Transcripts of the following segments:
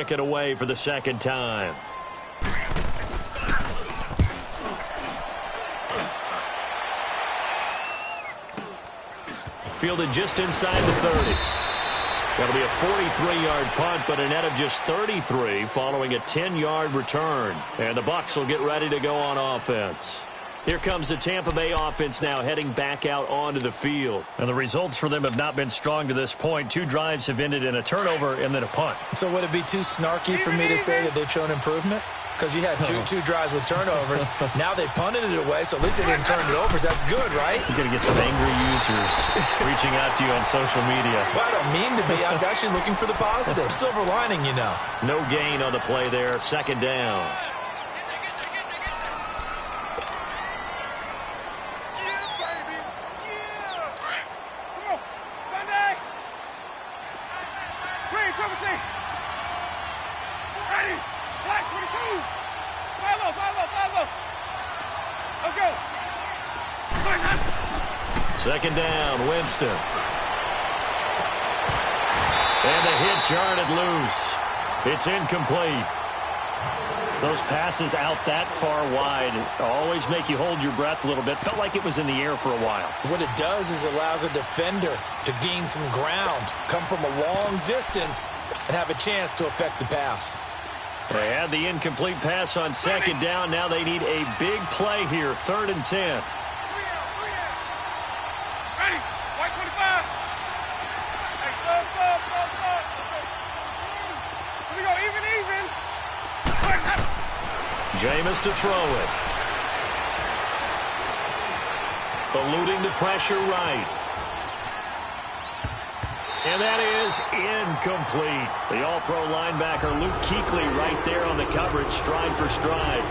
kick it away for the second time. Fielded just inside the 30. That'll be a 43-yard punt, but a net of just 33 following a 10-yard return. And the Bucs will get ready to go on offense. Here comes the Tampa Bay offense now heading back out onto the field. And the results for them have not been strong to this point. 2 drives have ended in a turnover and then a punt. So would it be too snarky for me to say that they've shown improvement? Because you had two drives with turnovers. Now they punted it away, so at least they didn't turn it over. So that's good, right? You're going to get some angry users reaching out to you on social media. Well, I don't mean to be. I was actually looking for the positive. Silver lining, you know. No gain on the play there. Second down. Second down, Winston. And the hit jarred it loose. It's incomplete. Those passes out that far wide always make you hold your breath a little bit. Felt like it was in the air for a while. What it does is it allows a defender to gain some ground, come from a long distance, and have a chance to affect the pass. They had the incomplete pass on second down. Now they need a big play here, 3rd and 10. Jameis to throw it. Eluding the pressure right. And that is incomplete. The all-pro linebacker Luke Kuechly right there on the coverage, stride for stride.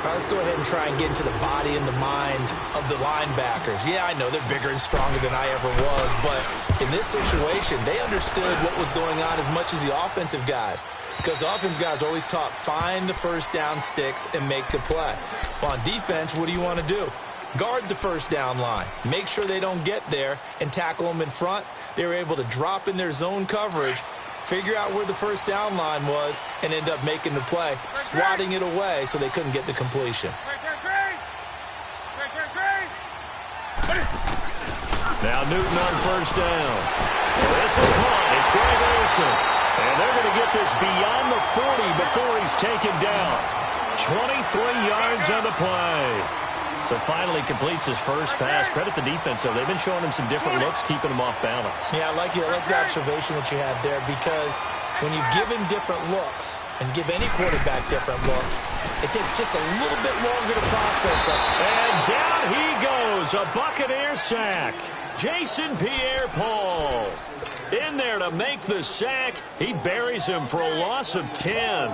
All right, let's go ahead and try and get into the body and the mind of the linebackers. Yeah, I know they're bigger and stronger than I ever was, but in this situation, they understood what was going on as much as the offensive guys. Because the offensive guys always taught, find the first down sticks and make the play. Well, on defense, what do you want to do? Guard the first down line. Make sure they don't get there and tackle them in front. They were able to drop in their zone coverage, figure out where the first down line was, and end up making the play, swatting it away so they couldn't get the completion. Now Newton on first down. This is caught. It's Greg Olsen. And they're going to get this beyond the 40 before he's taken down. 23 yards on the play. So finally completes his first pass. Credit the defense, though. They've been showing him some different looks, keeping him off balance. Yeah, I like the observation that you had there, because when you give him different looks and give any quarterback different looks, it takes just a little bit longer to process it. And down he goes, a Buccaneer sack. Jason Pierre-Paul in there to make the sack. He buries him for a loss of 10.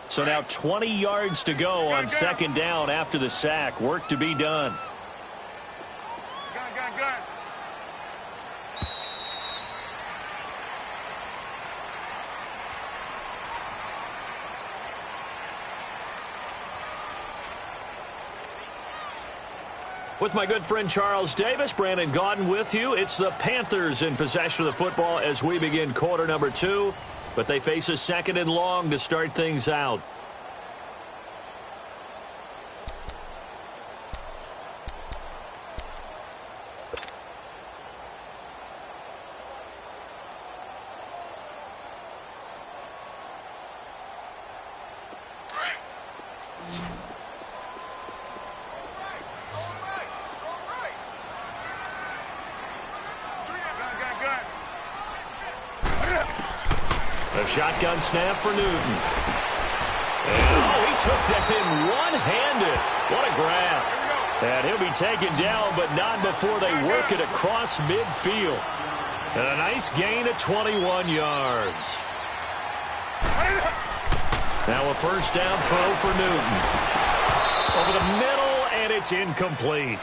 So now 20 yards to go on second down after the sack. Work to be done. With my good friend Charles Davis, Brandon Gaudin with you. It's the Panthers in possession of the football as we begin quarter number 2. But they face a 2nd and long to start things out. A shotgun snap for Newton. And, he took that in one-handed. What a grab. And he'll be taken down, but not before they work it across midfield. And a nice gain of 21 yards. Now a first down throw for Newton. Over the middle, and it's incomplete.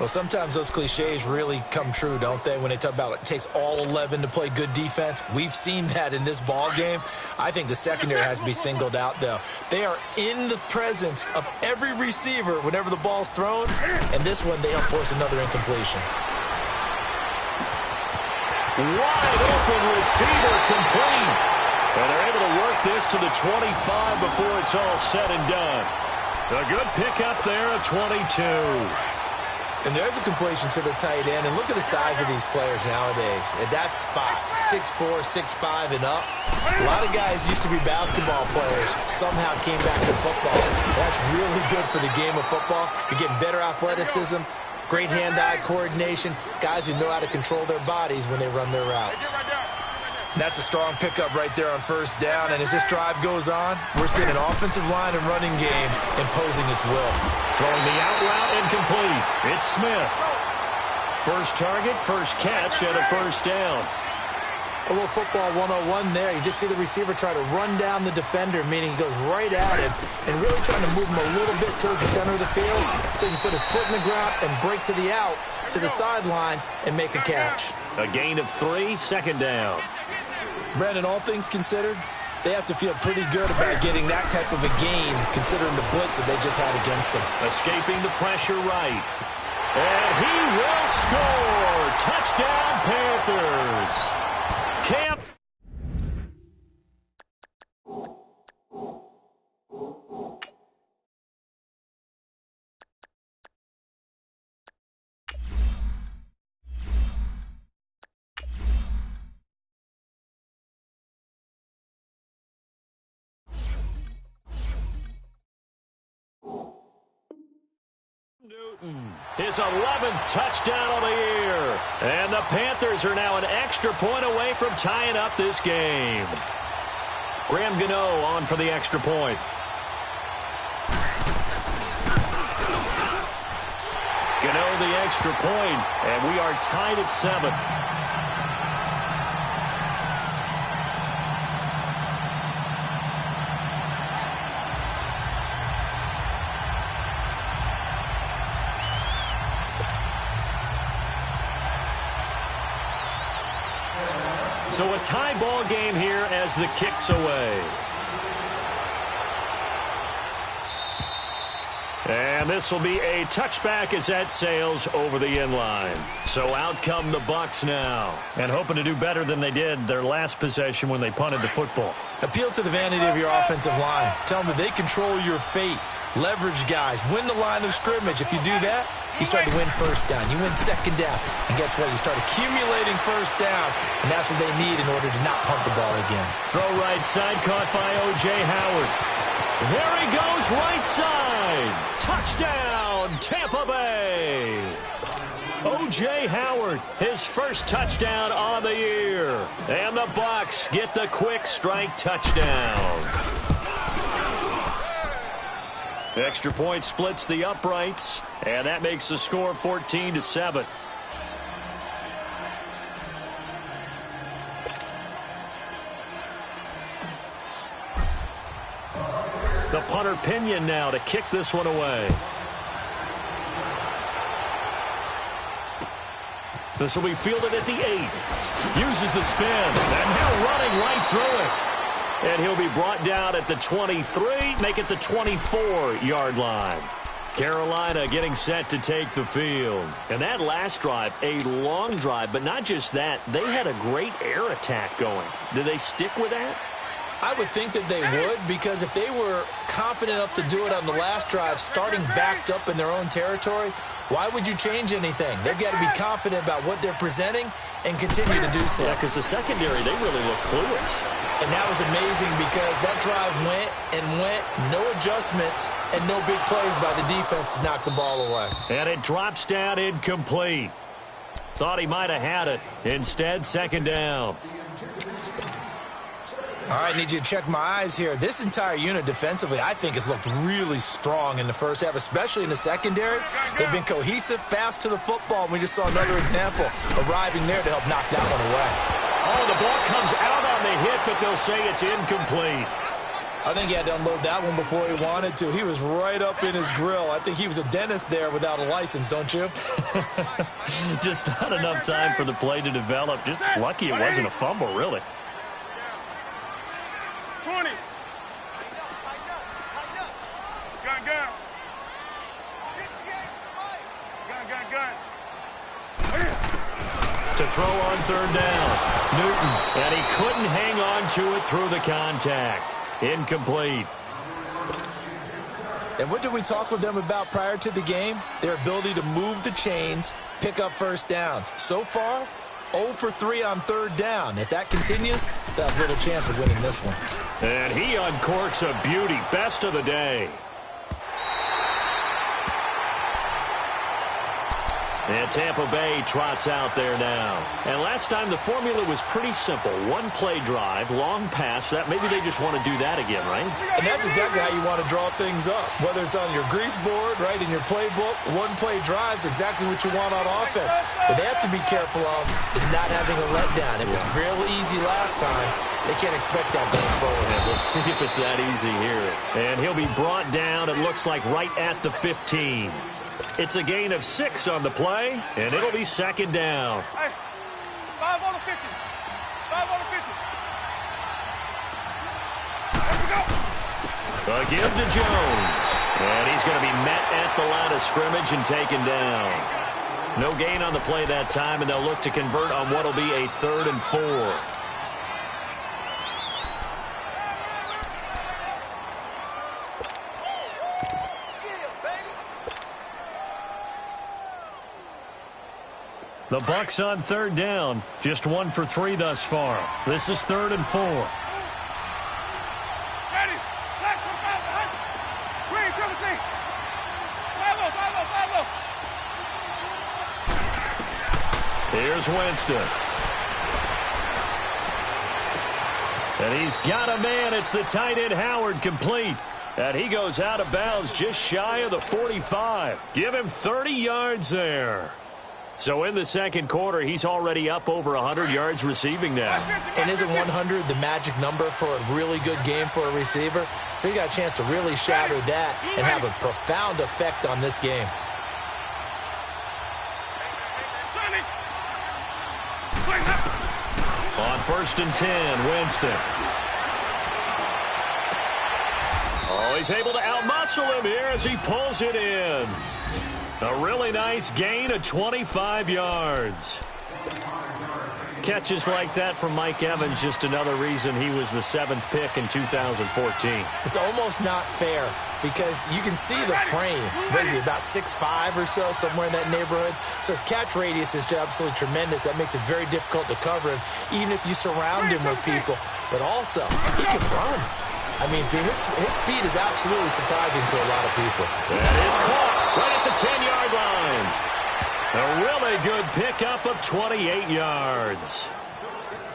Well, sometimes those cliches really come true, don't they, when they talk about it takes all 11 to play good defense. We've seen that in this ball game. I think the secondary has to be singled out, though. They are in the presence of every receiver whenever the ball's thrown, and this one they help force another incompletion. Wide open receiver complete. And they're able to work this to the 25 before it's all said and done. A good pickup there of 22. And there's a completion to the tight end. And look at the size of these players nowadays. At that spot, 6'4", 6'5", and up. A lot of guys used to be basketball players, somehow came back to football. That's really good for the game of football. You're getting better athleticism, great hand-eye coordination, guys who know how to control their bodies when they run their routes. That's a strong pickup right there on first down. And as this drive goes on, we're seeing an offensive line and running game imposing its will. Throwing the out route incomplete. It's Smith. First target, first catch, and a first down. A little football 101 there. You just see the receiver try to run down the defender, meaning he goes right at him and really trying to move him a little bit towards the center of the field so he can put his foot in the ground and break to the out, to the sideline, and make a catch. A gain of 3, second down. Brandon, all things considered, they have to feel pretty good about getting that type of a gain considering the blitz that they just had against them. Escaping the pressure right. And he will score. Touchdown, Panthers. Camp. His 11th touchdown of the year. And the Panthers are now an extra point away from tying up this game. Graham Gano on for the extra point. Gano the extra point, and we are tied at 7. So a tie ball game here as the kick's away. And this will be a touchback as that sails over the inline. So out come the Bucs now, and hoping to do better than they did their last possession when they punted the football. Appeal to the vanity of your offensive line. Tell them that they control your fate. Leverage guys. Win the line of scrimmage. If you do that, you start to win first down. You win second down. And guess what? You start accumulating first downs. And that's what they need in order to not punt the ball again. Throw right side caught by O.J. Howard. There he goes right side. Touchdown, Tampa Bay. O.J. Howard, his first touchdown on the year. And the Bucs get the quick strike touchdown. The extra point splits the uprights, and that makes the score 14-7. The punter Pinion now to kick this one away. This will be fielded at the 8. Uses the spin, and now running right through it. And he'll be brought down at the 23, make it the 24-yard line. Carolina getting set to take the field. And that last drive, a long drive, but not just that. They had a great air attack going. Do they stick with that? I would think that they would, because if they were confident enough to do it on the last drive, starting backed up in their own territory, why would you change anything? They've got to be confident about what they're presenting and continue to do so. Yeah, because the secondary, they really look clueless. And that was amazing because that drive went and went, no adjustments, and no big plays by the defense to knock the ball away. And it drops down incomplete. Thought he might have had it. Instead, second down. All right, need you to check my eyes here. This entire unit defensively, I think, has looked really strong in the first half, especially in the secondary. They've been cohesive, fast to the football. We just saw another example arriving there to help knock that one away. Oh, the ball comes out on the hit, but they'll say it's incomplete. I think he had to unload that one before he wanted to. He was right up in his grill. I think he was a dentist there without a license, don't you? Just not enough time for the play to develop. Just lucky it wasn't a fumble, really. 20. Gun. To throw on third down. Newton, and he couldn't hang on to it through the contact. Incomplete. And what did we talk with them about prior to the game? Their ability to move the chains, pick up first downs. So far, 0 for 3 on third down. If that continues, they'll have little chance of winning this one. And he uncorks a beauty. Best of the day. And Tampa Bay trots out there now. And last time the formula was pretty simple. One play drive, long pass. That maybe they just want to do that again, right? And that's exactly how you want to draw things up. Whether it's on your grease board, right, in your playbook, one play drive's exactly what you want on offense. What they have to be careful of is not having a letdown. It was real easy last time. They can't expect that going forward. And we'll see if it's that easy here. And he'll be brought down, it looks like, right at the 15. It's a gain of 6 on the play, and it'll be second down. Hey, 5 on the 50. 5 on the 50. There we go. A give to Jones. And he's going to be met at the line of scrimmage and taken down. No gain on the play that time, and they'll look to convert on what will be a 3rd and 4. The Bucs on third down. Just 1 for 3 thus far. This is 3rd and 4. Ready. Black, 25 behind. Twin, triple C. 5-0. Here's Winston. And he's got a man. It's the tight end Howard, complete. And he goes out of bounds just shy of the 45. Give him 30 yards there. So in the second quarter, he's already up over 100 yards receiving now. And isn't 100 the magic number for a really good game for a receiver? So he got a chance to really shatter that and have a profound effect on this game. On 1st and 10, Winston. Oh, he's able to outmuscle him here as he pulls it in. A really nice gain of 25 yards. Catches like that from Mike Evans, just another reason he was the 7th pick in 2014. It's almost not fair because you can see the frame. What is he, about 6'5" or so, somewhere in that neighborhood? So his catch radius is just absolutely tremendous. That makes it very difficult to cover him, even if you surround him with people. But also, he can run. I mean, his speed is absolutely surprising to a lot of people. That is caught right at the 10-yard line. A really good pickup of 28 yards.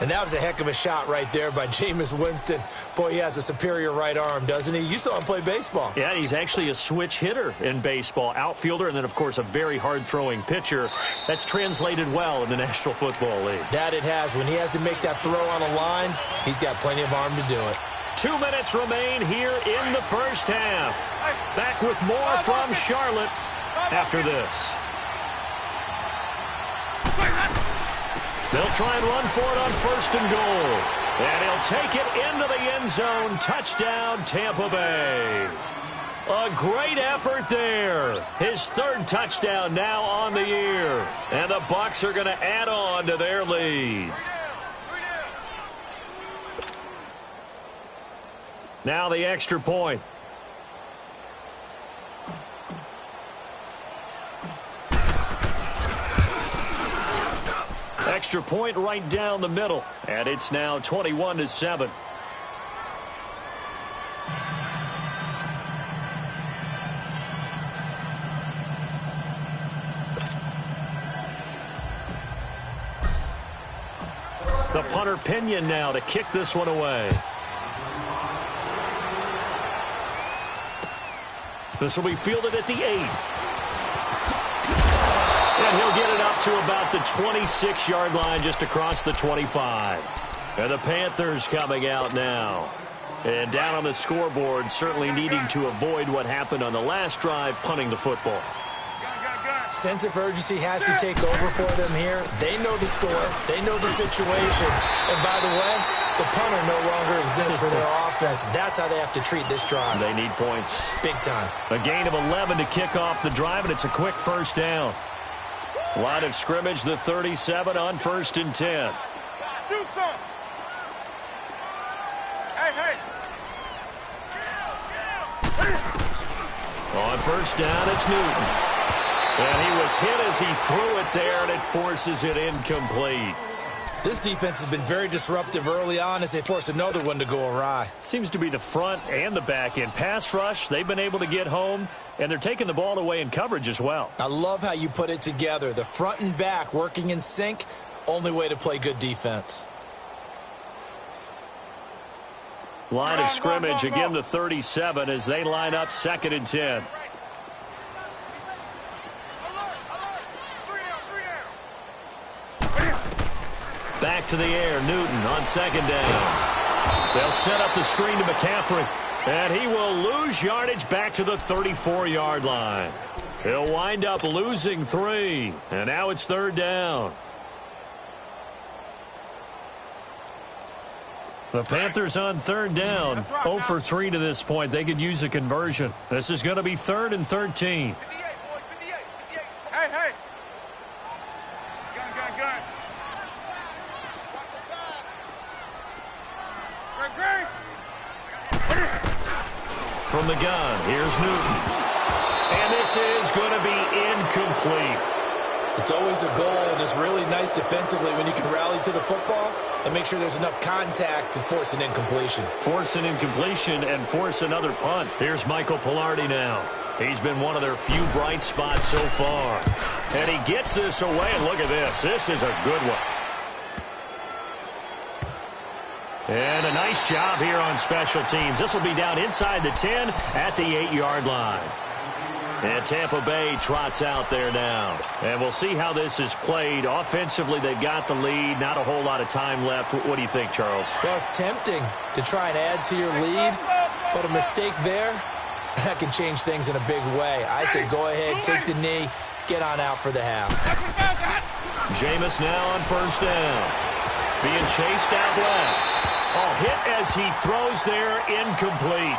And that was a heck of a shot right there by Jameis Winston. Boy, he has a superior right arm, doesn't he? You saw him play baseball. Yeah, he's actually a switch hitter in baseball. Outfielder, and then, of course, a very hard-throwing pitcher. That's translated well in the National Football League. That it has. When he has to make that throw on a line, he's got plenty of arm to do it. 2 minutes remain here in the first half. Back with more from Charlotte after this. They'll try and run for it on 1st and goal. And he'll take it into the end zone. Touchdown, Tampa Bay. A great effort there. His 3rd touchdown now on the year. And the Bucs are going to add on to their lead. Now the extra point. Extra point right down the middle. And it's now 21-7. The punter Pinion now to kick this one away. This will be fielded at the 8. And he'll get it up to about the 26-yard line, just across the 25. And the Panthers coming out now. And down on the scoreboard, certainly needing to avoid what happened on the last drive, punting the football. Sense of urgency has to take over for them here. They know the score. They know the situation. And by the way, the punter no longer exists for their offense. That's how they have to treat this drive. They need points. Big time. A gain of 11 to kick off the drive, and it's a quick first down. Line of scrimmage, the 37 on 1st and 10. Do something. Hey. On 1st down, it's Newton. And he was hit as he threw it there, and it forces it incomplete. This defense has been very disruptive early on as they force another one to go awry. Seems to be the front and the back end. Pass rush, they've been able to get home, and they're taking the ball away in coverage as well. I love how you put it together. The front and back working in sync, only way to play good defense. Line of scrimmage, again the 37 as they line up 2nd and 10. Back to the air, Newton on 2nd down. They'll set up the screen to McCaffrey, and he will lose yardage back to the 34-yard line. He'll wind up losing 3, and now it's 3rd down. The Panthers on 3rd down, 0 for 3 to this point. They could use a conversion. This is going to be 3rd and 13. Hey. Gun. From the gun, here's Newton. And this is going to be incomplete. It's always a goal, and it's really nice defensively when you can rally to the football and make sure there's enough contact to force an incompletion. Force an incompletion and force another punt. Here's Michael Pilardi now. He's been one of their few bright spots so far. And he gets this away, and look at this. This is a good one. And a nice job here on special teams. This will be down inside the 10 at the 8-yard line. And Tampa Bay trots out there now. And we'll see how this is played. Offensively, they've got the lead. Not a whole lot of time left. What do you think, Charles? Well, it's tempting to try and add to your lead, but a mistake there, that can change things in a big way. I say go ahead, take the knee, get on out for the half. Jameis now on 1st down. Being chased out left. Oh, hit as he throws there, incomplete.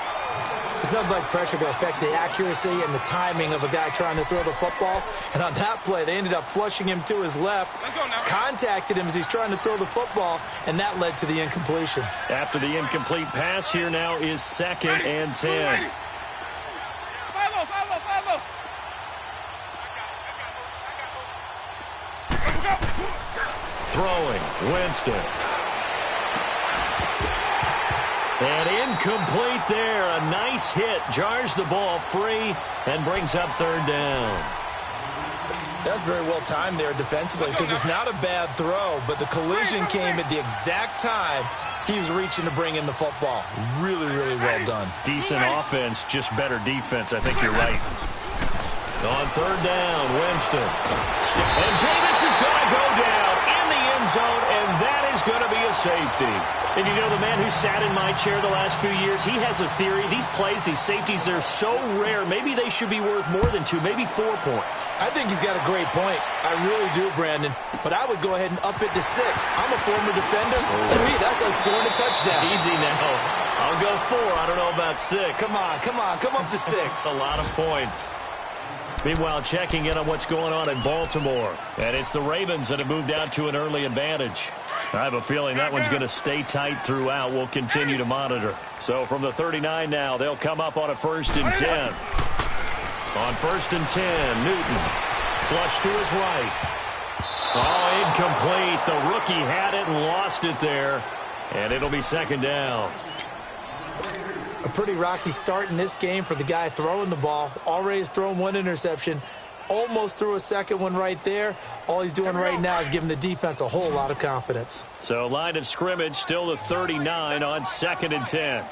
There's nothing like pressure to affect the accuracy and the timing of a guy trying to throw the football. And on that play, they ended up flushing him to his left, contacted him as he's trying to throw the football, and that led to the incompletion. After the incomplete pass, here now is 2nd and 10. Throwing, Winston. And incomplete there. A nice hit. Jars the ball free and brings up 3rd down. That's very well timed there defensively because it's not a bad throw, but the collision came at the exact time he was reaching to bring in the football. Really, really well done. Decent offense, just better defense. I think you're right. On 3rd down, Winston. And Jameis is going to go down in the end zone, and that is going to be a safety. And you know, the man who sat in my chair the last few years, he has a theory. These plays, these safeties, they're so rare. Maybe they should be worth more than 2, maybe 4 points. I think he's got a great point. I really do, Brandon. But I would go ahead and up it to 6. I'm a former defender. To me, that's like scoring a touchdown. Easy now. I'll go 4. I don't know about 6. Come on. Come up to 6. A lot of points. Meanwhile, checking in on what's going on in Baltimore. And it's the Ravens that have moved out to an early advantage. I have a feeling that one's going to stay tight throughout. We'll continue to monitor. So from the 39 now, they'll come up on a 1st and 10. On 1st and 10, Newton. Flush to his right. Oh, incomplete. The rookie had it and lost it there. And it'll be 2nd down. A pretty rocky start in this game for the guy throwing the ball. Already has thrown 1 interception. Almost threw a 2nd one right there. All he's doing right now is giving the defense a whole lot of confidence. So line of scrimmage still the 39 on 2nd and 10.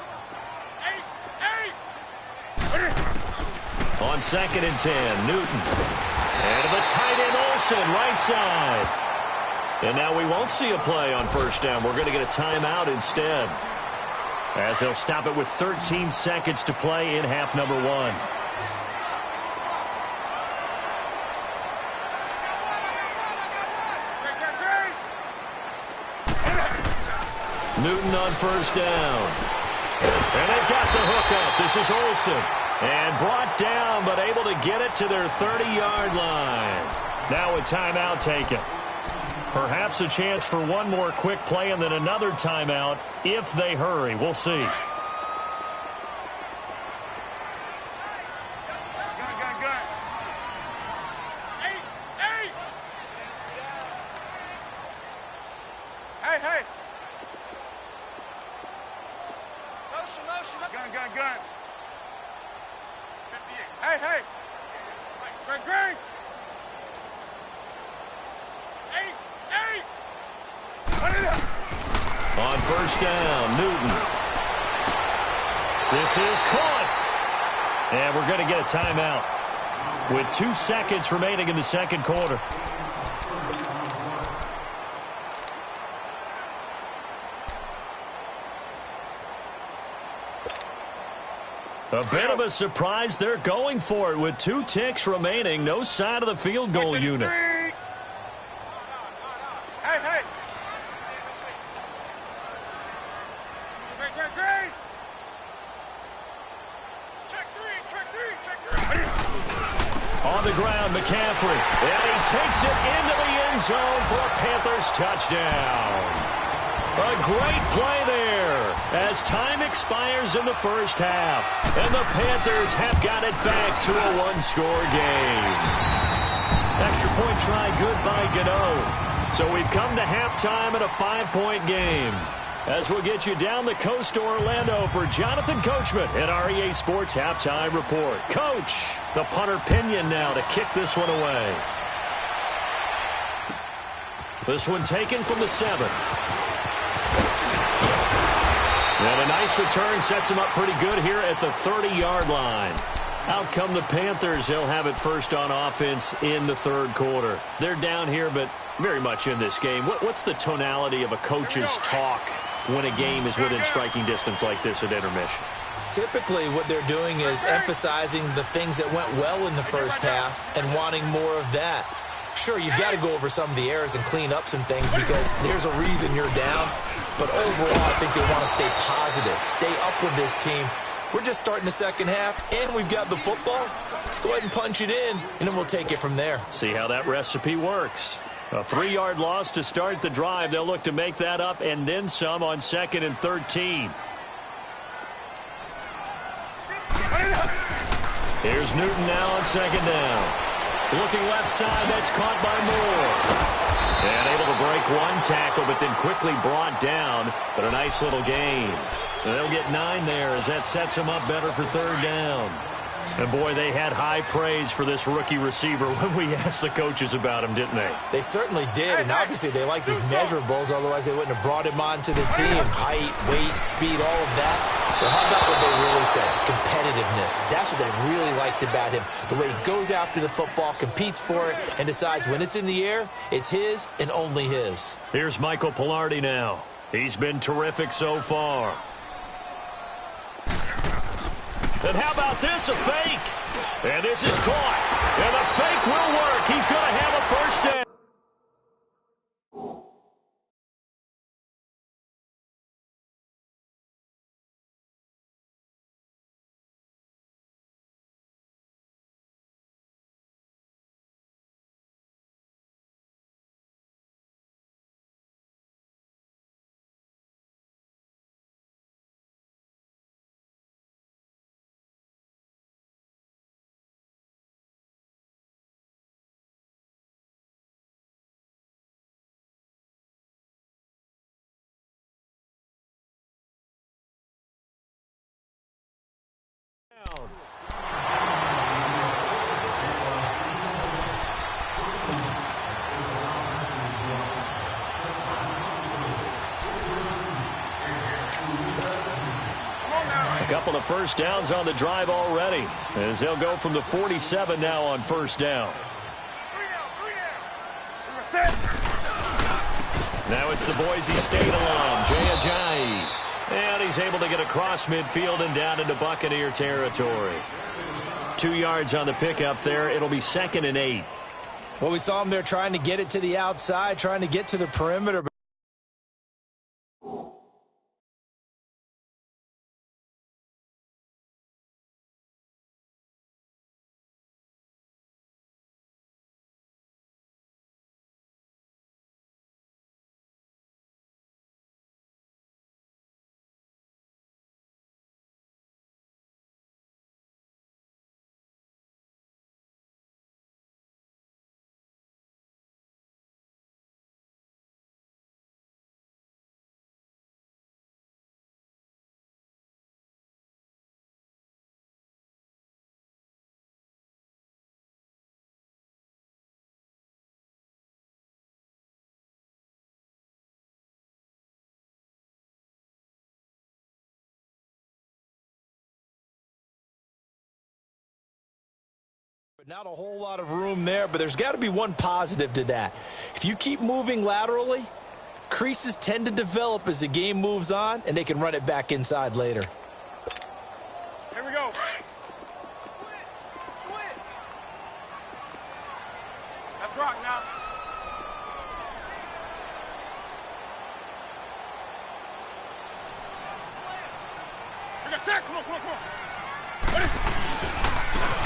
On 2nd and 10, Newton. And to the tight end, Olsen, right side. And now we won't see a play on 1st down. We're going to get a timeout instead. as they'll stop it with 13 seconds to play in half number 1. Newton on first down. And they've got the hook up. This is Olsen. And brought down, but able to get it to their 30-yard line. Now a timeout taken. Perhaps a chance for one more quick play and then another timeout if they hurry. We'll see. On first down, Newton. This is caught. And we're going to get a timeout with 2 seconds remaining in the second quarter. A bit of a surprise. They're going for it with 2 ticks remaining. No sign of the field goal unit. On the ground, McCaffrey. And he takes it into the end zone for a Panthers touchdown. A great play there as time expires in the first half. And the Panthers have got it back to a one-score game. Extra point try good by Gano. So we've come to halftime in a 5-point game. As we'll get you down the coast to Orlando for Jonathan Coachman at our EA Sports Halftime Report. Coach, the punter Pinion now to kick this one away. This one taken from the 7. And a nice return sets him up pretty good here at the 30-yard line. Out come the Panthers. They'll have it first on offense in the third quarter. They're down here, but very much in this game. What's the tonality of a coach's talk when a game is within striking distance like this at intermission? Typically, what they're doing is emphasizing the things that went well in the first half and wanting more of that. Sure, you've got to go over some of the errors and clean up some things because there's a reason you're down. But overall, I think they want to stay positive, stay up with this team. We're just starting the second half, and we've got the football. Let's go ahead and punch it in, and then we'll take it from there. See how that recipe works. A 3-yard loss to start the drive. They'll look to make that up and then some on 2nd and 13. Here's Newton now on 2nd down. Looking left side, that's caught by Moore. And able to break one tackle, but then quickly brought down. But a nice little gain. And they'll get 9 there as that sets them up better for 3rd down. And, boy, they had high praise for this rookie receiver when we asked the coaches about him, didn't they? They certainly did, and obviously they liked his measurables. Otherwise, they wouldn't have brought him onto the team. Height, weight, speed, all of that. But how about what they really said? Competitiveness. That's what they really liked about him. The way he goes after the football, competes for it, and decides when it's in the air, it's his and only his. Here's Michael Pilardi now. He's been terrific so far. And how about this, a fake? And this is caught. And the fake will work. He's going to have a first down. A couple of first downs on the drive already, as they'll go from the 47 now on first down. Now it's the Boise State alum, Jay Ajayi. And he's able to get across midfield and down into Buccaneer territory. 2 yards on the pickup there. It'll be 2nd and 8. Well, we saw him there trying to get it to the outside, trying to get to the perimeter. Not a whole lot of room there, but there's got to be one positive to that. If you keep moving laterally, creases tend to develop as the game moves on, and they can run it back inside later. Here we go. Let's rock now. We're gonna set. Come on, come on, come on. Ready?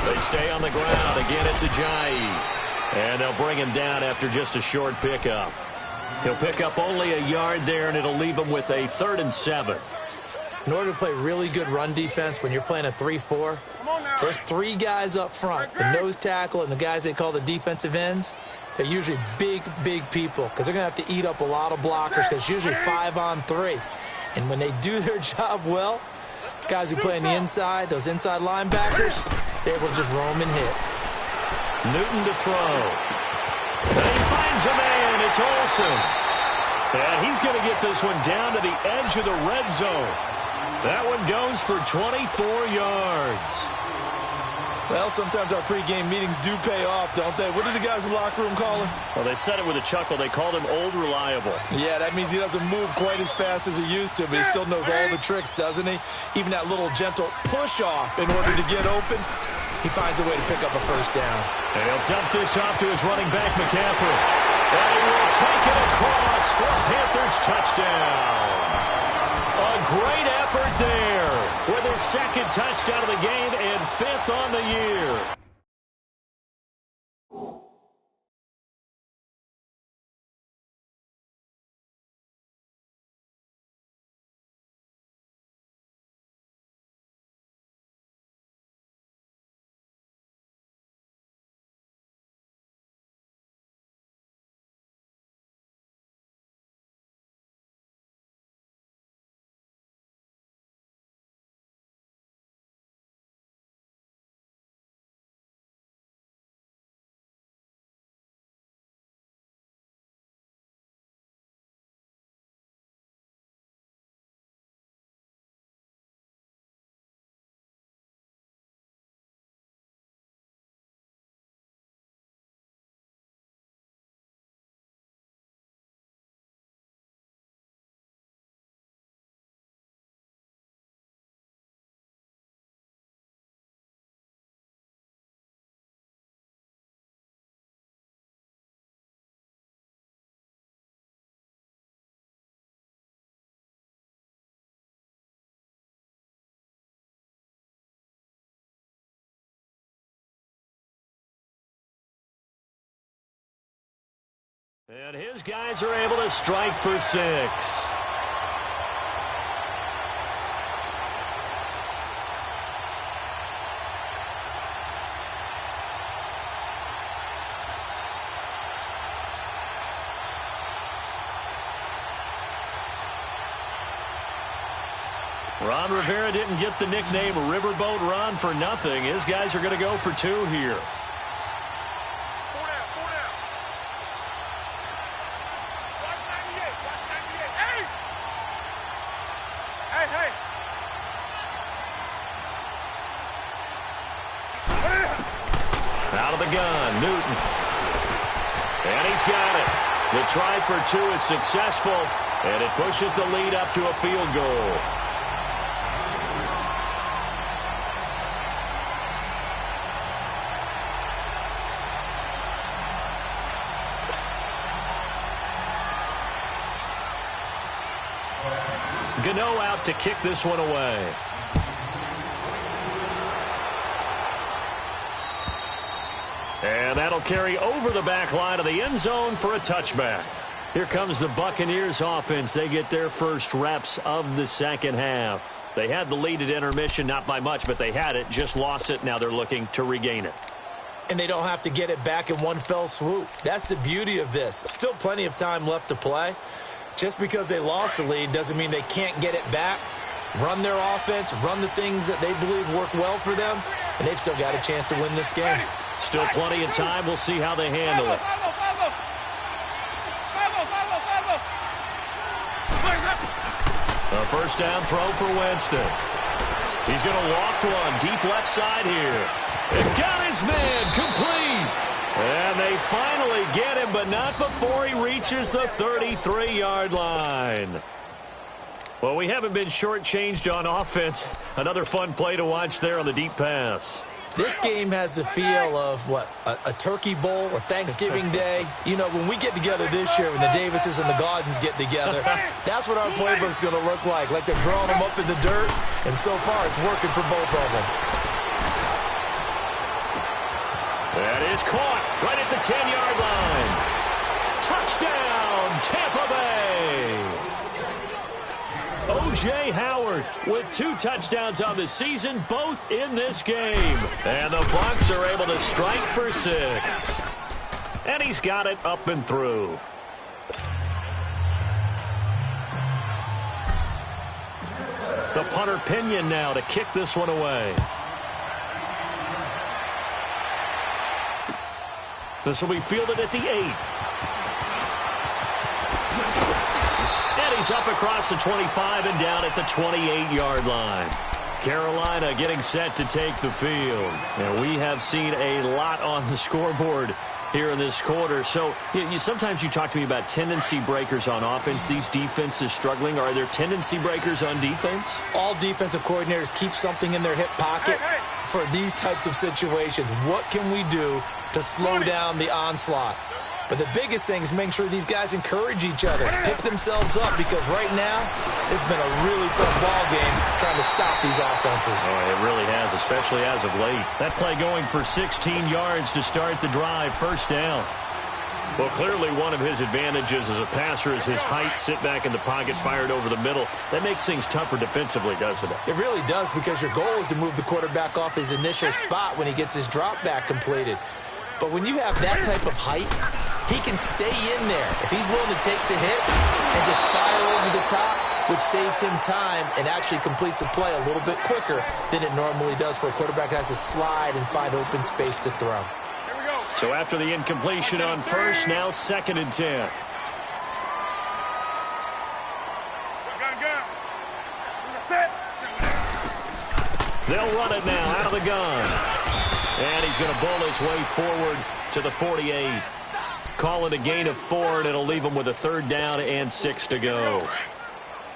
They stay on the ground. Again, it's Ajayi. And they'll bring him down after just a short pickup. He'll pick up only a yard there, and it'll leave him with a 3rd and 7. In order to play really good run defense when you're playing a 3-4, there's 3 guys up front, the nose tackle and the guys they call the defensive ends. They're usually big, big people because they're going to have to eat up a lot of blockers because it's usually 5-on-3. And when they do their job well, guys who play on the inside, those inside linebackers, they're able to just roam and hit. Newton to throw. And he finds a man. It's Olsen. And he's going to get this one down to the edge of the red zone. That one goes for 24 yards. Well, sometimes our pregame meetings do pay off, don't they? What do the guys in the locker room call him? Well, they said it with a chuckle. They called him Old Reliable. Yeah, that means he doesn't move quite as fast as he used to, but he still knows all the tricks, doesn't he? Even that little gentle push-off in order to get open, he finds a way to pick up a first down. And he'll dump this off to his running back, McCaffrey. And he will take it across for a Panthers touchdown. A great effort there with his 2nd touchdown of the game and 5th on the year. And his guys are able to strike for 6. Ron Rivera didn't get the nickname Riverboat Ron for nothing. His guys are going to go for 2 here. Out of the gun, Newton. And he's got it. The try for 2 is successful, And it pushes the lead up to a field goal. Gano out to kick this one away. And that'll carry over the back line of the end zone for a touchback. Here comes the Buccaneers offense. They get their first reps of the second half. They had the lead at intermission, not by much, but they had it, just lost it. Now they're looking to regain it. And they don't have to get it back in one fell swoop. That's the beauty of this. Still plenty of time left to play. Just because they lost the lead doesn't mean they can't get it back. Run their offense, run the things that they believe work well for them, and they've still got a chance to win this game. Still plenty of time. We'll see how they handle it. A first down throw for Winston. He's going to loft one deep left side here. And got his man complete. And they finally get him, but not before he reaches the 33-yard line. Well, we haven't been shortchanged on offense. Another fun play to watch there on the deep pass. This game has the feel of, what, a turkey bowl, a Thanksgiving day. You know, when we get together this year, when the Davises and the Gaudens get together, that's what our playbook's going to look like they're drawing them up in the dirt, and so far it's working for both of them. That is caught right at the 10-yard line. Touchdown, Tampa Bay. O.J. Howard with 2 touchdowns on the season, both in this game. And the Bucs are able to strike for 6. And he's got it up and through. The punter Pinion now to kick this one away. This will be fielded at the 8. He's up across the 25 and down at the 28-yard line. Carolina getting set to take the field. And we have seen a lot on the scoreboard here in this quarter. So sometimes you talk to me about tendency breakers on offense. These defenses struggling. Are there tendency breakers on defense? All defensive coordinators keep something in their hip pocket for these types of situations. What can we do to slow down the onslaught? But the biggest thing is making sure these guys encourage each other, pick themselves up, because right now it's been a really tough ball game trying to stop these offenses. Oh, it really has, especially as of late. That play going for 16 yards to start the drive, first down. Well, clearly one of his advantages as a passer is his height, sit back in the pocket, fired over the middle. That makes things tougher defensively, doesn't it? It really does, because your goal is to move the quarterback off his initial spot when he gets his drop back completed. But when you have that type of height, he can stay in there if he's willing to take the hits and just fire over the top, which saves him time and actually completes a play a little bit quicker than it normally does for a quarterback who has to slide and find open space to throw. Here we go. So after the incompletion on first, now 2nd and 10. Gun. Set. They'll run it now out of the gun. And he's going to bowl his way forward to the 48. Call it a gain of 4, and it'll leave him with a 3rd down and 6 to go.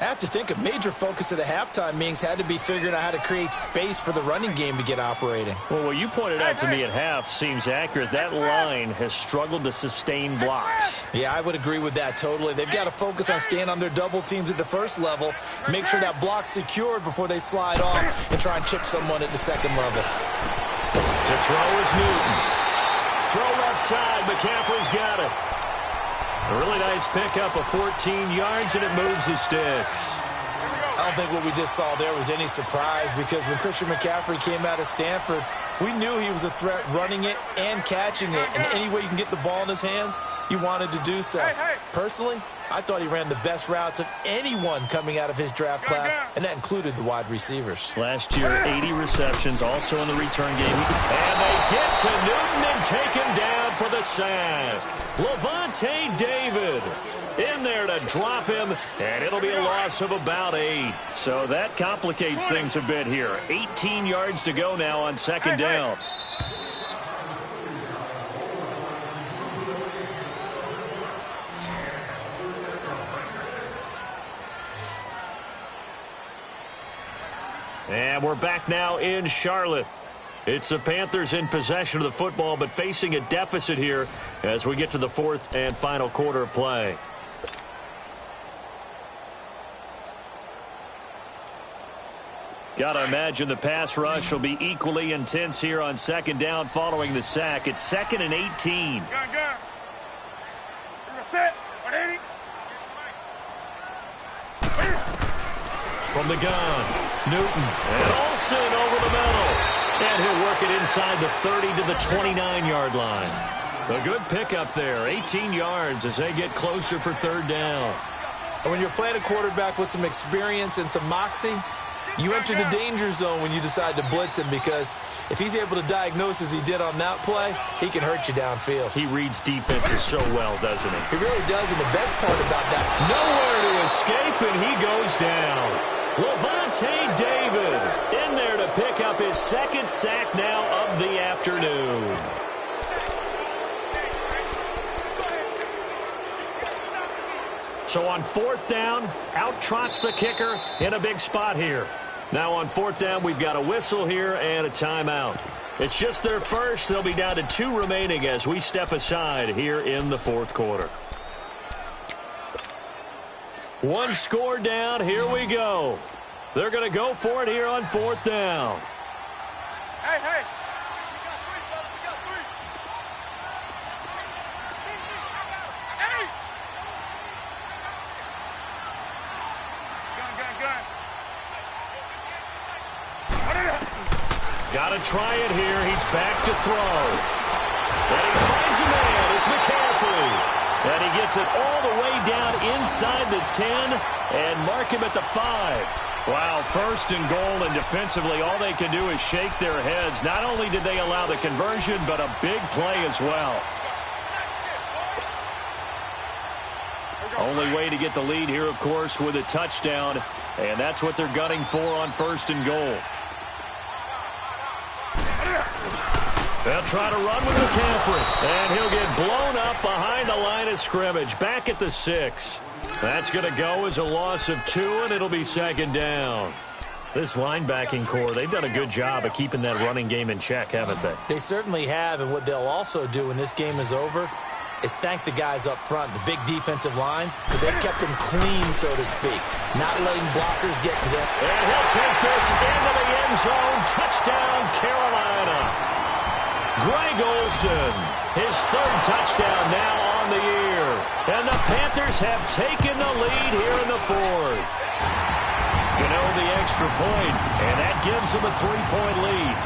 I have to think a major focus of the halftime meetings had to be figuring out how to create space for the running game to get operating. Well, what you pointed out to me at half seems accurate. That line has struggled to sustain blocks. Yeah, I would agree with that totally. They've got to focus on staying on their double teams at the first level, make sure that block's secured before they slide off, and try and chip someone at the second level. To throw is Newton. Throw left side. McCaffrey's got it. A really nice pickup of 14 yards, and it moves the sticks. I don't think what we just saw there was any surprise, because when Christian McCaffrey came out of Stanford, we knew he was a threat running it and catching it. And any way you can get the ball in his hands, he wanted to do so. Personally, I thought he ran the best routes of anyone coming out of his draft class, and that included the wide receivers. Last year, 80 receptions, also in the return game. And they get to Newton and take him down for the sack. Levante David in there to drop him, and it'll be a loss of about 8. So that complicates things a bit here. 18 yards to go now on 2nd down. And we're back now in Charlotte. It's the Panthers in possession of the football, but facing a deficit here as we get to the fourth and final quarter of play. Gotta imagine the pass rush will be equally intense here on second down following the sack. It's 2nd and 18. Gun. You're set. 180. From the gun, Newton and Olsen over the middle. And he'll work it inside the 30 to the 29-yard line. A good pickup there, 18 yards as they get closer for third down. And when you're playing a quarterback with some experience and some moxie, you enter the danger zone when you decide to blitz him, because if he's able to diagnose as he did on that play, he can hurt you downfield. He reads defenses so well, doesn't he? He really does, and the best part about that, nowhere to escape, and he goes down. Levante David in there to pick up his second sack now of the afternoon. So on fourth down, out trots the kicker in a big spot here. Now on fourth down, we've got a whistle here and a timeout. It's just their first. They'll be down to 2 remaining as we step aside here in the fourth quarter. 1 score down. Here we go. They're going to go for it here on fourth down. Hey. Gun. Got to try it here. He's back to throw. And he finds a man. It's McCaffrey. And he gets it all the way down inside the 10 and mark him at the 5. Wow, first and goal, and defensively all they can do is shake their heads. Not only did they allow the conversion, but a big play as well. Only way to get the lead here, of course, with a touchdown, and that's what they're gunning for on first and goal. They'll try to run with McCaffrey, and he'll get blown up behind the line of scrimmage, back at the 6. That's going to go as a loss of 2, and it'll be second down. This linebacking core, they've done a good job of keeping that running game in check, haven't they? they certainly have, and what they'll also do when this game is over is thank the guys up front, the big defensive line, because they've kept them clean, so to speak, not letting blockers get to them. And he'll take this into the end zone. Touchdown, Carolina. Greg Olsen, his 3rd touchdown now on the year. And the Panthers have taken the lead here in the 4th. Gano the extra point, and that gives them a 3-point lead.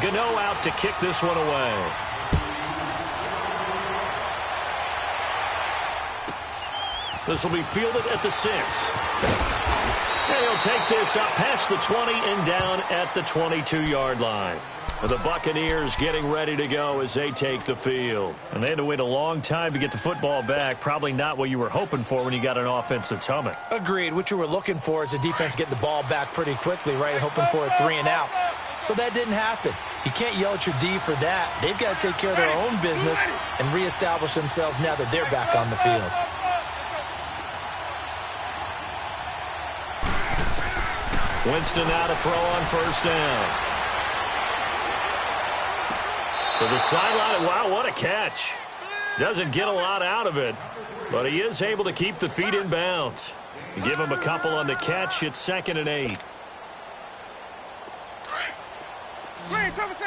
Gano out to kick this one away. This will be fielded at the 6. And he'll take this up past the 20 and down at the 22-yard line. The Buccaneers getting ready to go as they take the field. And they had to wait a long time to get the football back. Probably not what you were hoping for when you got an offense that's humming. Agreed. What you were looking for is the defense getting the ball back pretty quickly, right? Hoping for a 3 and out. So that didn't happen. You can't yell at your D for that. They've got to take care of their own business and reestablish themselves now that they're back on the field. Winston now to throw on first down. To the sideline. Wow, what a catch. Doesn't get a lot out of it, but he is able to keep the feet in bounds. Give him a couple on the catch. It's 2nd and 8. Green, triple C.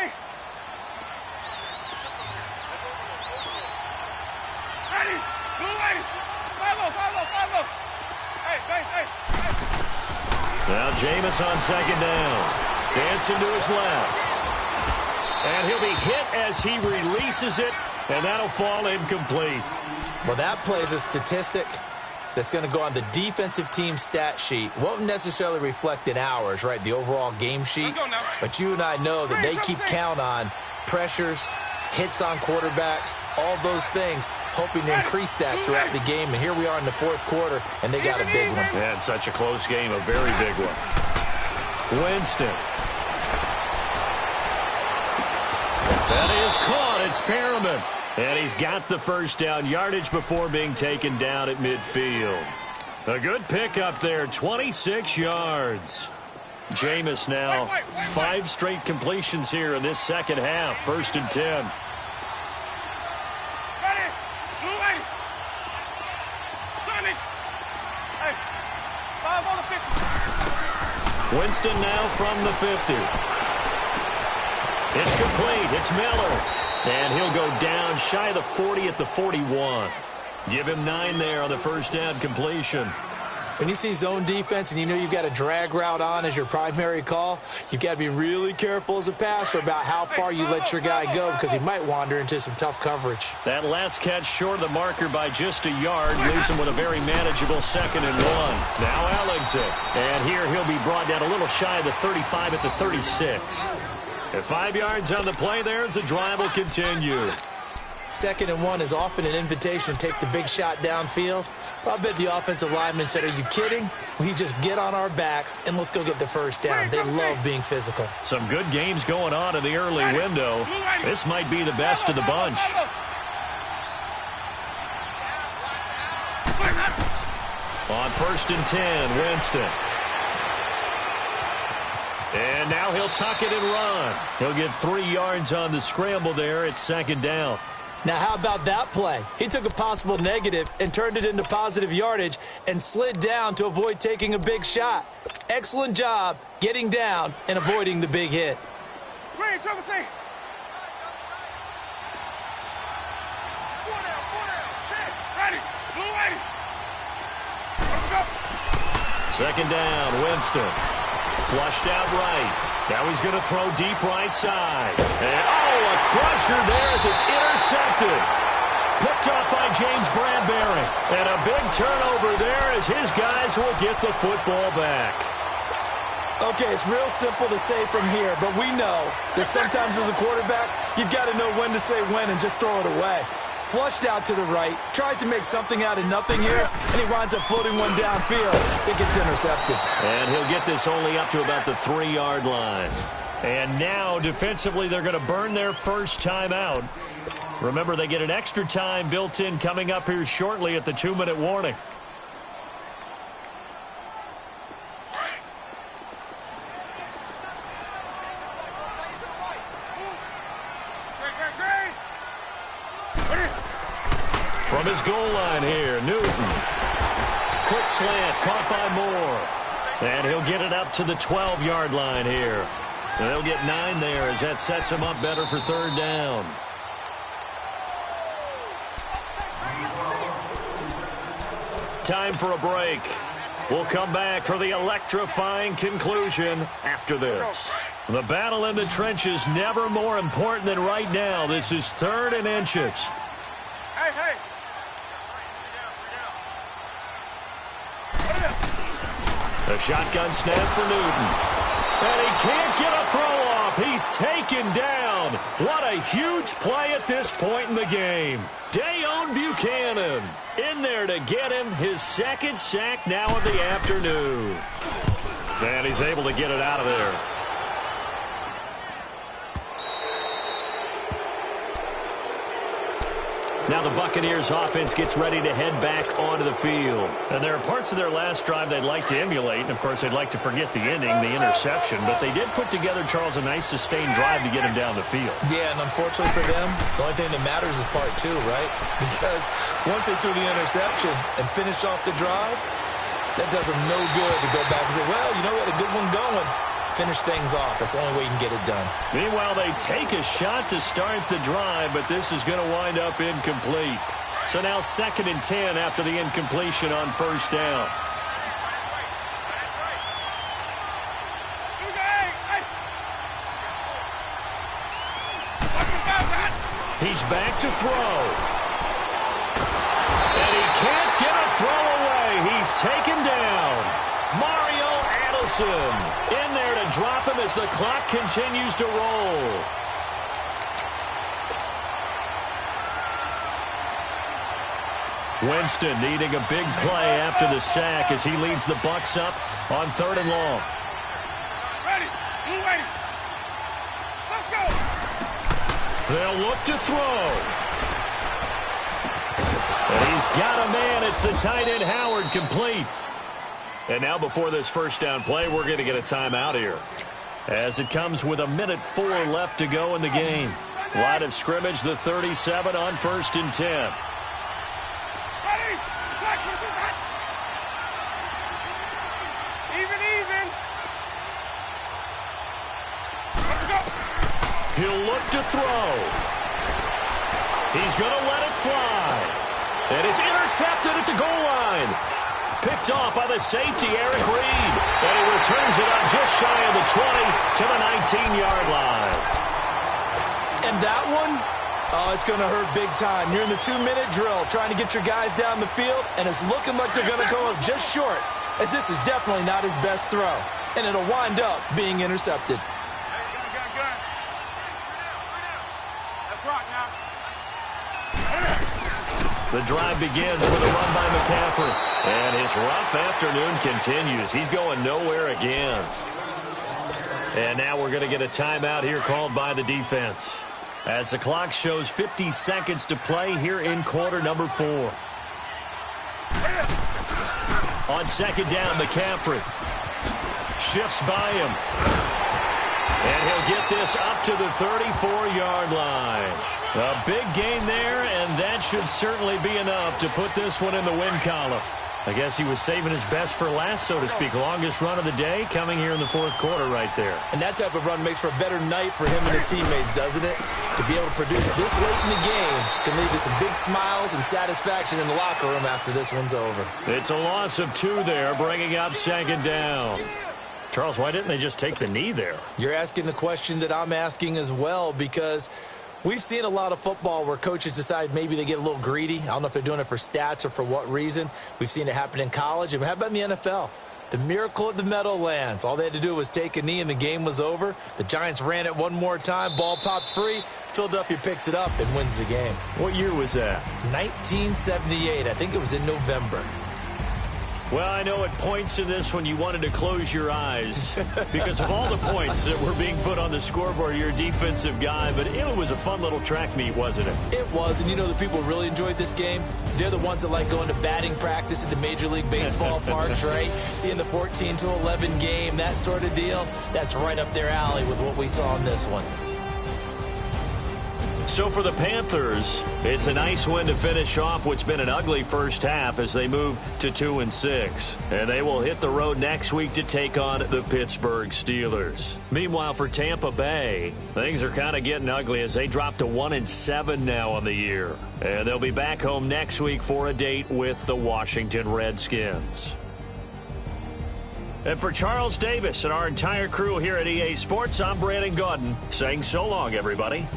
Ready. Blue lady. 5-0. Hey. Now Jameis on second down. Dancing to his left. And he'll be hit as he releases it, and that'll fall incomplete. Well, that plays a statistic that's going to go on the defensive team stat sheet. Won't necessarily reflect in ours, right, the overall game sheet. But you and I know that they keep count on pressures, hits on quarterbacks, all those things, hoping to increase that throughout the game. And here we are in the 4th quarter, and they got a big one. Yeah, it's such a close game, a very big one. Winston. That is caught. It's Perriman. And he's got the first down, yardage before being taken down at midfield. A good pickup there, 26 yards. Jameis now, 5 straight completions here in this second half, 1st and 10. Ready. Blue lady. Sonny. Hey. 5 on the 50. Winston now from the 50. It's complete. It's Miller. And he'll go down shy of the 40 at the 41. Give him 9 there on the first down completion. When you see zone defense and you know you've got a drag route on as your primary call, you've got to be really careful as a passer about how far you let your guy go because he might wander into some tough coverage. That last catch short of the marker by just a yard leaves him with a very manageable 2nd and 1. Now Ellington. And here he'll be brought down a little shy of the 35 at the 36. At 5 yards on the play there as the drive will continue. 2nd and 1 is often an invitation to take the big shot downfield. Well, I bet the offensive lineman said, are you kidding? We just get on our backs and let's go get the first down. They love being physical. Some good games going on in the early window. This might be the best of the bunch. On 1st and 10, Winston. And now he'll tuck it and run. He'll get 3 yards on the scramble there. It's 2nd down. Now, how about that play? He took a possible negative and turned it into positive yardage and slid down to avoid taking a big shot. Excellent job getting down and avoiding the big hit. Green, Trevor, say. 4 down, check. Ready. Blue lady. Let's go. 2nd down, Winston. Flushed out right. Now he's going to throw deep right side. And, a crusher there as it's intercepted. Picked off by James Bradbury. And a big turnover there as his guys will get the football back. Okay, it's real simple to say from here, but we know that sometimes as a quarterback, you've got to know when to say when and just throw it away. Flushed out to the right, tries to make something out of nothing here, and he winds up floating one downfield. It gets intercepted. And he'll get this only up to about the 3-yard line. And now, defensively, they're going to burn their first timeout. Remember, they get an extra time built in coming up here shortly at the 2-minute warning. From his goal line here, Newton. Quick slant, caught by Moore. And he'll get it up to the 12-yard line here. And they'll get 9 there as that sets him up better for 3rd down. Time for a break. We'll come back for the electrifying conclusion after this. The battle in the trenches never more important than right now. This is 3rd and inches. Hey. A shotgun snap for Newton. And he can't get a throw off. He's taken down. What a huge play at this point in the game. Dayon Buchanan in there to get him his 2nd sack now of the afternoon. And he's able to get it out of there. Now the Buccaneers offense gets ready to head back onto the field. And there are parts of their last drive they'd like to emulate. And, of course, they'd like to forget the ending, the interception. But they did put together, Charles, a nice sustained drive to get him down the field. Yeah, and unfortunately for them, the only thing that matters is part 2, right? Because once they threw the interception and finished off the drive, that does them no good to go back and say, well, we had a good one going. Finish things off. That's the only way you can get it done. Meanwhile, they take a shot to start the drive, but this is going to wind up incomplete. So now 2nd and 10 after the incompletion on 1st down. He's back to throw. And he can't get a throw away. He's taken down. Mario Addison in there to drop him as the clock continues to roll. Winston needing a big play after the sack as he leads the Bucs up on 3rd and long. Ready. Blue lady. Let's go. They'll look to throw. He's got a man. It's the tight end, Howard, complete. And now before this first down play, we're going to get a timeout here, as it comes with 1:04 left to go in the game. Line of scrimmage, the 37 on 1st and 10. Even. Let's go. He'll look to throw. He's going to let it fly. And it's intercepted at the goal line. Picked off by the safety, Eric Reed. And he returns it up just shy of the 20 to the 19-yard line. And that one, oh, it's going to hurt big time. You're in the 2-minute drill trying to get your guys down the field, and it's looking like they're going to come up just short, as this is definitely not his best throw. And it'll wind up being intercepted. Good. Let's rock now. The drive begins with a run by McCaffrey. And his rough afternoon continues. He's going nowhere again. And now we're going to get a timeout here called by the defense, as the clock shows 50 seconds to play here in quarter number 4. On second down, McCaffrey shifts by him. And he'll get this up to the 34-yard line. A big gain there, and that should certainly be enough to put this one in the win column. I guess he was saving his best for last, so to speak. Longest run of the day coming here in the 4th quarter right there. And that type of run makes for a better night for him and his teammates, doesn't it? To be able to produce this late in the game can lead to some big smiles and satisfaction in the locker room after this one's over. It's a loss of 2 there, bringing up second down. Charles, why didn't they just take the knee there? You're asking the question that I'm asking as well, because we've seen a lot of football where coaches decide maybe they get a little greedy. I don't know if they're doing it for stats or for what reason. We've seen it happen in college. And how about in the NFL? The miracle at the Meadowlands. All they had to do was take a knee and the game was over. The Giants ran it one more time. Ball popped free. Philadelphia picks it up and wins the game. What year was that? 1978. I think it was in November. Well, I know at points in this one you wanted to close your eyes because of all the points that were being put on the scoreboard. You're a defensive guy, but it was a fun little track meet, wasn't it? It was, and you know the people really enjoyed this game? They're the ones that like going to batting practice at the Major League Baseball parks, right? Seeing the 14-11 game, that sort of deal, that's right up their alley with what we saw in this one. So for the Panthers, it's a nice win to finish off what's been an ugly first half as they move to 2-6. And they will hit the road next week to take on the Pittsburgh Steelers. Meanwhile, for Tampa Bay, things are kind of getting ugly as they drop to 1-7 now on the year. And they'll be back home next week for a date with the Washington Redskins. And for Charles Davis and our entire crew here at EA Sports, I'm Brandon Gaudin saying so long, everybody.